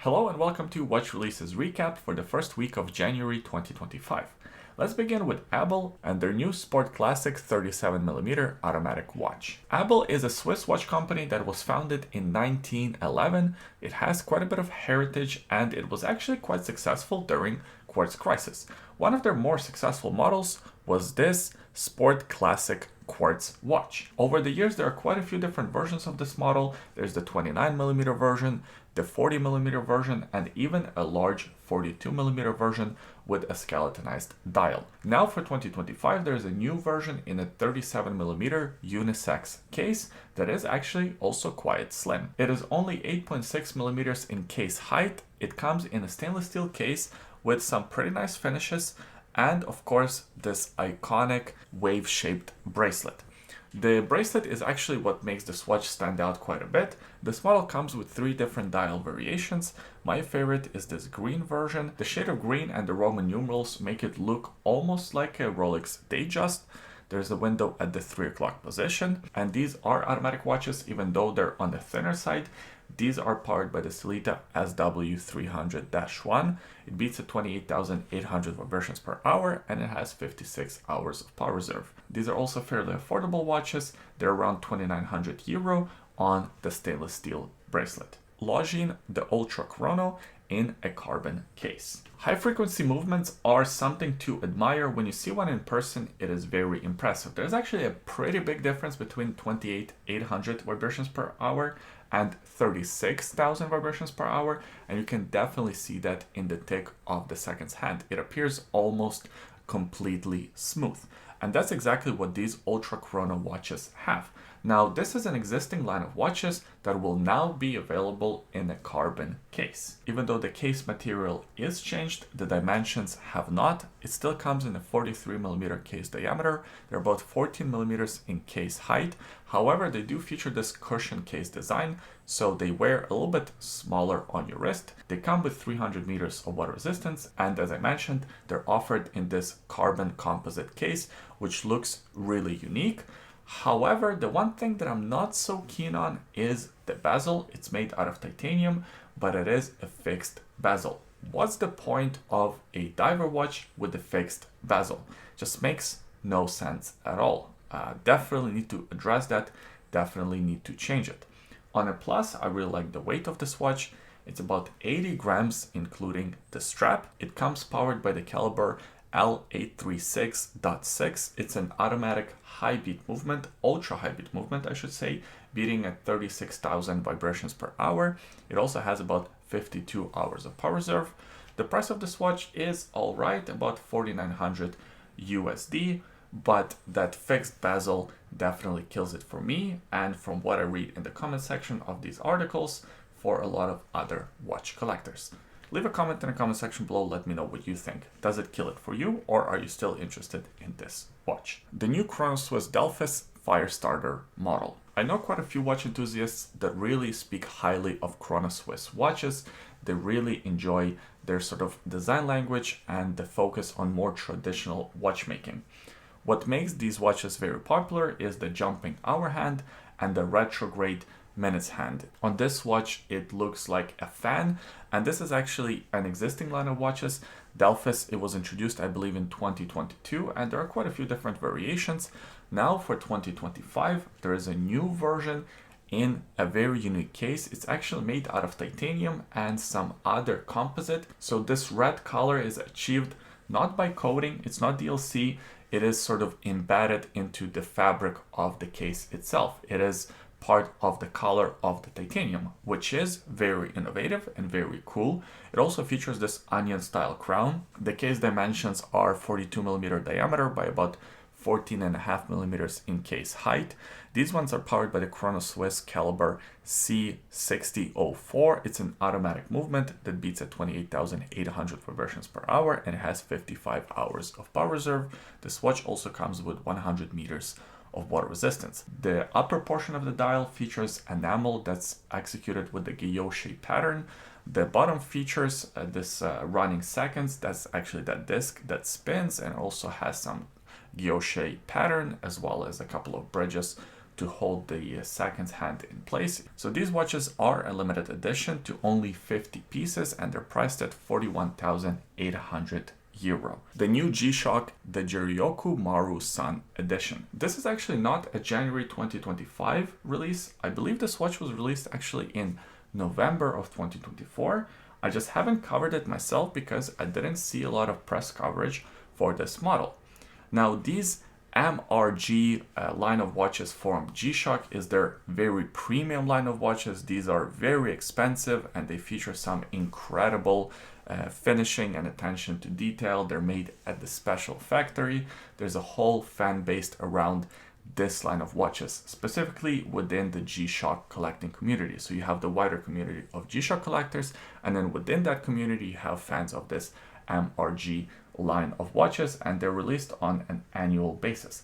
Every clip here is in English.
Hello and welcome to Watch Releases Recap for the first week of January 2025. Let's begin with Ebel and their new Sport Classic 37mm automatic watch. Ebel is a Swiss watch company that was founded in 1911. It has quite a bit of heritage and it was actually quite successful during quartz crisis. One of their more successful models was this Sport Classic quartz watch. Over the years, there are quite a few different versions of this model. There's the 29mm version, the 40mm version, and even a large 42mm version with a skeletonized dial. Now for 2025, there's a new version in a 37mm unisex case that is actually also quite slim. It is only 8.6mm in case height. It comes in a stainless steel case with some pretty nice finishes and of course this iconic wave-shaped bracelet. The bracelet is actually what makes this watch stand out quite a bit. This model comes with 3 different dial variations. My favorite is this green version. The shade of green and the Roman numerals make it look almost like a Rolex Datejust. There's a window at the 3 o'clock position, and these are automatic watches even though they're on the thinner side. These are powered by the Sellita SW300-1. It beats at 28,800 vibrations per hour and it has 56 hours of power reserve. These are also fairly affordable watches. They're around 2,900 euro on the stainless steel bracelet. Longines, the Ultra-Chron in a carbon case. High frequency movements are something to admire. When you see one in person, it is very impressive. There's actually a pretty big difference between 28,800 vibrations per hour and 36,000 vibrations per hour, and you can definitely see that in the tick of the seconds hand. It appears almost completely smooth, and that's exactly what these Ultra-Chron watches have. Now, this is an existing line of watches that will now be available in a carbon case. Even though the case material is changed, the dimensions have not. It still comes in a 43mm case diameter. They're about 14mm in case height. However, they do feature this cushion case design, so they wear a little bit smaller on your wrist. They come with 300 meters of water resistance, and as I mentioned, they're offered in this carbon composite case, which looks really unique. However, the one thing that I'm not so keen on is the bezel. It's made out of titanium, but it is a fixed bezel. What's the point of a diver watch with a fixed bezel? Just makes no sense at all. Definitely need to address that, definitely need to change it. On a plus, I really like the weight of this watch. It's about 80 grams, including the strap. It comes powered by the caliber L836.6. It's an automatic high beat movement, ultra high beat movement, I should say, beating at 36,000 vibrations per hour. It also has about 52 hours of power reserve. The price of this watch is all right, about 4,900 USD, but that fixed bezel definitely kills it for me, and from what I read in the comment section of these articles, for a lot of other watch collectors. Leave a comment in the comment section below, let me know what you think. Does it kill it for you, or are you still interested in this watch? The new Chronoswiss Delphis Firestarter model. I know quite a few watch enthusiasts that really speak highly of Chronoswiss watches. They really enjoy their sort of design language and the focus on more traditional watchmaking. What makes these watches very popular is the jumping hour hand and the retrograde minutes hand. On this watch, it looks like a fan, and this is actually an existing line of watches. Delphis, it was introduced, I believe, in 2022, and there are quite a few different variations. Now for 2025, there is a new version in a very unique case. It's actually made out of titanium and some other composite. So this red color is achieved not by coating, it's not DLC, it is sort of embedded into the fabric of the case itself. It is part of the color of the titanium, which is very innovative and very cool. It also features this onion style crown. The case dimensions are 42mm diameter by about 14.5mm in case height. These ones are powered by the Chronoswiss caliber C6004. It's an automatic movement that beats at 28,800 vibrations per hour and it has 55 hours of power reserve. This watch also comes with 100 meters of water resistance. The upper portion of the dial features enamel that's executed with the guilloche pattern. The bottom features this running seconds. That's actually that disc that spins and also has some guilloche pattern as well as a couple of bridges to hold the second hand in place. So these watches are a limited edition to only 50 pieces and they're priced at 41,800 euro. The new G-Shock, the Juryoku-Maru Sun Edition. This is actually not a January 2025 release. I believe this watch was released actually in November of 2024. I just haven't covered it myself because I didn't see a lot of press coverage for this model. Now these MRG line of watches from G-Shock is their very premium line of watches. These are very expensive and they feature some incredible finishing and attention to detail. They're made at the special factory. There's a whole fan base around this line of watches, specifically within the G-Shock collecting community. So you have the wider community of G-Shock collectors, and then within that community you have fans of this MRG line of watches, and they're released on an annual basis.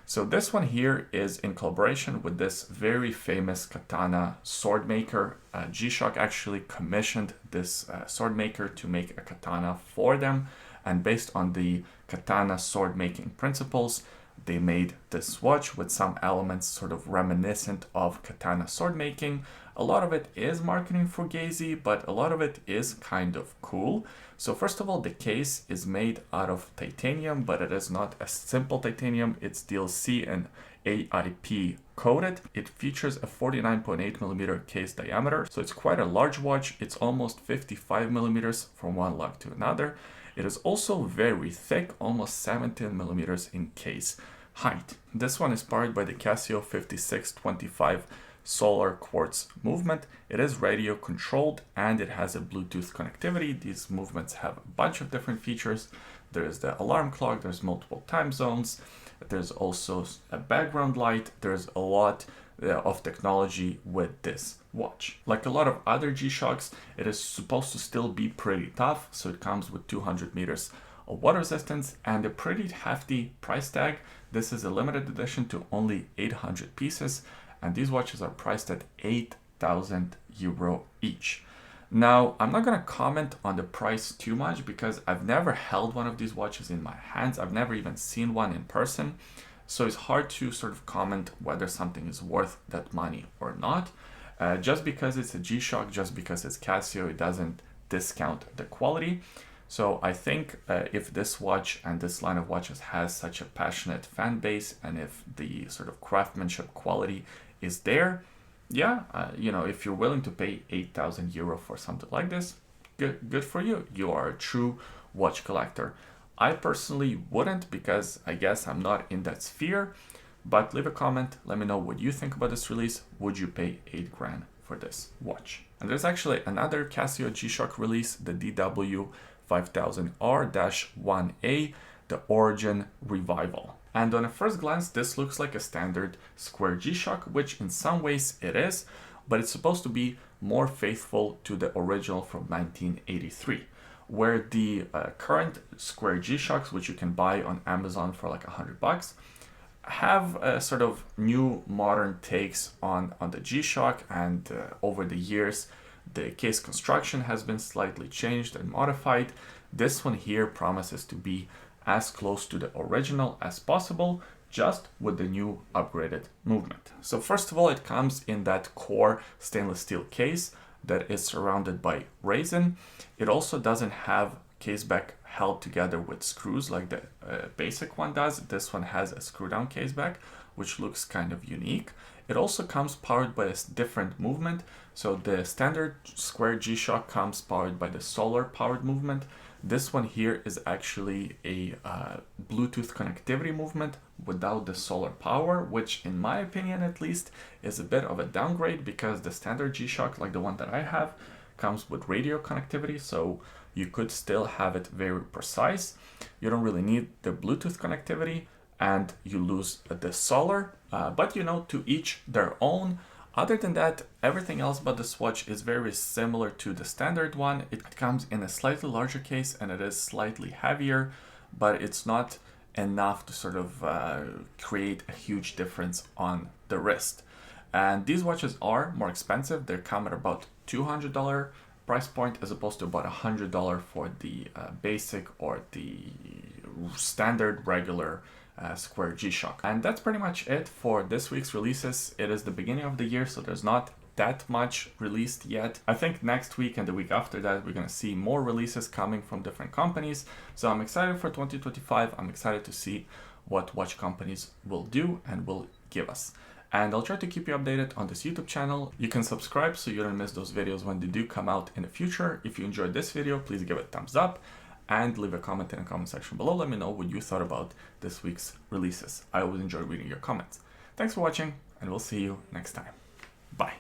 So this one here is in collaboration with this very famous katana sword maker. G-Shock actually commissioned this sword maker to make a katana for them, and based on the katana sword making principles, they made this watch with some elements sort of reminiscent of katana sword making. A lot of it is marketing for Gazy, but a lot of it is kind of cool. So first of all, the case is made out of titanium, but it is not a simple titanium. It's DLC and AIP coated. It features a 49.8 millimeter case diameter. So it's quite a large watch. It's almost 55 millimeters from one lug to another. It is also very thick, almost 17 millimeters in case height. This one is powered by the Casio 5625 solar quartz movement. It is radio controlled and it has a Bluetooth connectivity. These movements have a bunch of different features. There's the alarm clock, there's multiple time zones, there's also a background light, there's a lot of technology with this watch. Like a lot of other G-Shocks, it is supposed to still be pretty tough, so it comes with 200 meters of water resistance and a pretty hefty price tag. This is a limited edition to only 800 pieces, and these watches are priced at 8,000 euro each. Now, I'm not going to comment on the price too much because I've never held one of these watches in my hands. I've never even seen one in person. So it's hard to sort of comment whether something is worth that money or not. Just because it's a G-Shock, just because it's Casio, it doesn't discount the quality. So I think if this watch and this line of watches has such a passionate fan base, and if the sort of craftsmanship quality is there, yeah, if you're willing to pay 8,000 euro for something like this, good for you. You are a true watch collector. I personally wouldn't, because I guess I'm not in that sphere, but leave a comment, let me know what you think about this release. Would you pay 8 grand for this watch? And there's actually another Casio G-Shock release, the DW5000R-1A, the Origin Revival. And on a first glance, this looks like a standard square G-Shock, which in some ways it is, but it's supposed to be more faithful to the original from 1983. Where the current square G-Shocks, which you can buy on Amazon for like $100, have a sort of new modern takes on the G-Shock, and over the years the case construction has been slightly changed and modified. This one here promises to be as close to the original as possible, just with the new upgraded movement. So first of all, it comes in that core stainless steel case that is surrounded by resin. It also doesn't have case back held together with screws like the basic one does. This one has a screw down case back, which looks kind of unique. It also comes powered by a different movement. So the standard square G-Shock comes powered by the solar powered movement. This one here is actually a Bluetooth connectivity movement without the solar power, which in my opinion at least is a bit of a downgrade, because the standard G-Shock, like the one that I have, comes with radio connectivity, so you could still have it very precise. You don't really need the Bluetooth connectivity, and you lose the solar, but to each their own. Other than that, everything else about this watch is very similar to the standard one. It comes in a slightly larger case and it is slightly heavier, but it's not enough to sort of create a huge difference on the wrist. And these watches are more expensive. They come at about $200 price point as opposed to about $100 for the basic or the standard regular Square G-Shock. And that's pretty much it for this week's releases. It is the beginning of the year, so there's not that much released yet. I think next week and the week after that, we're gonna see more releases coming from different companies. So I'm excited for 2025. I'm excited to see what watch companies will do and will give us. And I'll try to keep you updated on this YouTube channel. You can subscribe so you don't miss those videos when they do come out in the future. If you enjoyed this video, please give it a thumbs up and leave a comment in the comment section below. Let me know what you thought about this week's releases. I always enjoy reading your comments. Thanks for watching, and we'll see you next time. Bye.